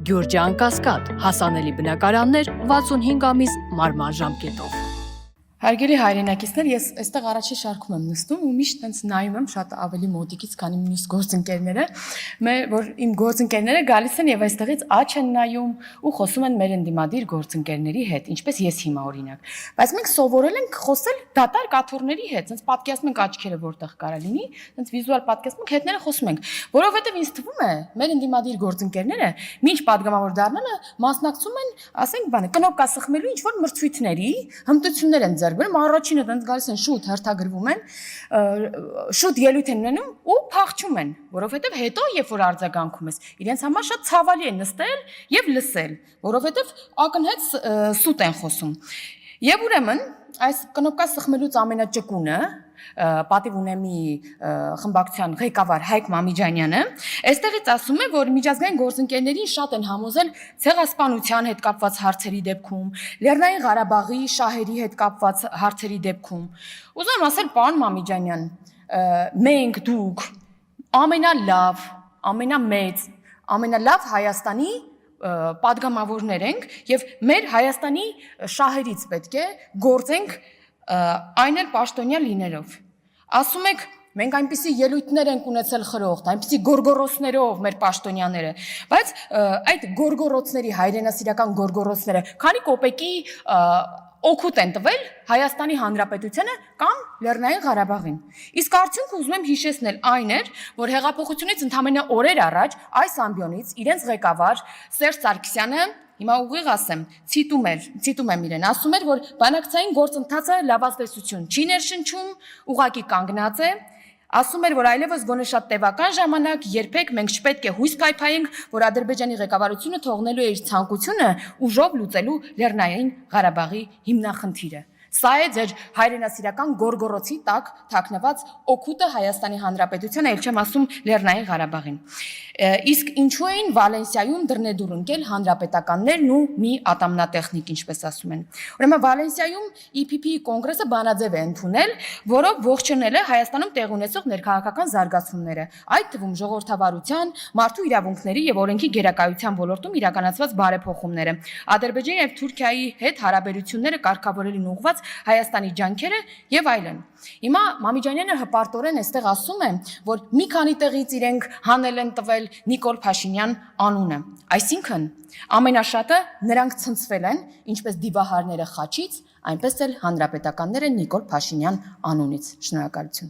Գյուրջան Կասկադ, հասանելի բնակարաններ 65 ամիս մարման ժամկետով։ Հարգելի հայրենակիցներ, ես այստեղ առաջի շարքում եմ նստում ու միշտ տենց նայում եմ շատ ավելի մոտիկից, քան իմ մյուս գործընկերները, որ իմ գործընկերները գալիս են եւ այստեղից աչ են նայում ու խոսում են մեր ընդդիմադիր գործընկերների հետ, ինչպես ես հիմա օրինակ։ Բայց մենք սովորել ենք խոսել դատարկ աթոռների հետ, տենց պատկերացնում ենք աչքերը որտեղ կարա լինի, տենց վիզուալ պատկերացնում ենք, հետները խոսում ենք, որովհետեւ ինձ թվում է, մեր ընդդիմադիր գործընկերները մինչ падգամավոր դառնալը մասնակցում են, ասենք բանը, կնոպկա սխմելու ինչ որ մրցույթների, հմտություններ են ձեռք առաջինը տենց գալիս են շուտ հերթագրվում են, շուտ ելույթ են ունենում ու փախչում են, որովհետև հետո երբ որ արձագանքում ես, իրենց համար շատ ցավալի է նստել եւ լսել, որովհետև ակնհայտ սուտ են խոսում։ Եվ ուրեմն այս կնոպկա սխմելուց ամենաճկունը պատիվ ունեմի խմբակցության ղեկավար Հայկ Մամիջանյանը այստեղից ասում է, որ միջազգային գործընկերներին շատ են համոզել ցեղասպանության հետ կապված հարցերի դեպքում, Լեռնային Ղարաբաղի շահերի հետ կապված հարցերի դեպքում։ Ուզում եմ ասել, պարոն Մամիջանյան, մենք դուք ամենալավ, ամենամեծ, ամենալավ Հայաստանի падգամավորներ ենք եւ մեր Հայաստանի շահերից պետք է գործենք այն էլ պաշտոնյա լինելով։ Ասում եք, մենք այնպիսի ելույթներ ենք ունեցել խրոխտ, այնպիսի գորգորոցներով մեր պաշտոնյաները, բայց այդ գորգորոցների հայրենասիրական գորգորոցները քանի կոպեկի օգուտ են տվել Հայաստանի Հանրապետությանը կամ Լեռնային Ղարաբաղին։ Իսկ արդյունքը ուզում եմ հիշեցնել այն էր, որ հեղափոխությունից ընդամենը օրեր առաջ այս ամբիոնից իրենց ղեկավար Սերժ Սարգսյանը հիմա ուղիղ ասեմ, ցիտում եմ իրեն, ասում էր, որ բանակցային գործընթացը լավատեսություն չի ներշնչում, ուղղակի կանգնած է, ասում էր, որ այլևս գոնե շատ տևական ժամանակ երբեք մենք չպետք է հույս կայփայենք, որ Ադրբեջանի ղեկավարությունը թողնելու է իր ցանկությունը ուժով լուծելու Լեռնային Ղարաբաղի հիմնախնդիրը։ Սա է ձեր հայրենասիրական գորգորոցի տակ թաքնված օգուտը Հայաստանի Հանրապետությանը, այլ չեմ ասում Լեռնային Ղարաբաղին։ Իսկ ինչու էին Վալենսիայում դռնեդուր ընկել հանրապետականներն ու մի ատամնատեխնիկ, ինչպես ասում են։ Ուրեմն Վալենսիայում EPP-ի կոնգրեսը բանաձև է ընդունել, որով ողջունել է Հայաստանում տեղի ունեցող ներքաղաքական զարգացումները, այդ թվում ժողովրդավարության, մարդու իրավունքների եւ օրենքի գերակայության ոլորտում իրականացված բարեփոխումները, Ադրբեջանի եւ Թուրքիայի հետ հարաբերությունները կարգավորելուն ուղղված Հայաստանի ջանքերը եւ այլն։ Հիմա Մամիջանյանը հպարտորեն այստեղ ասում է, որ մի քանի տեղից իրենք հանել են տվել Նիկոլ Փաշինյան անունը։ Այսինքն ամենաշատը նրանք ցնցվել են, ինչպես դիվահարները խաչից, այնպես էլ հանրապետականները Նիկոլ Փաշինյան անունից։ Շնորհակալություն։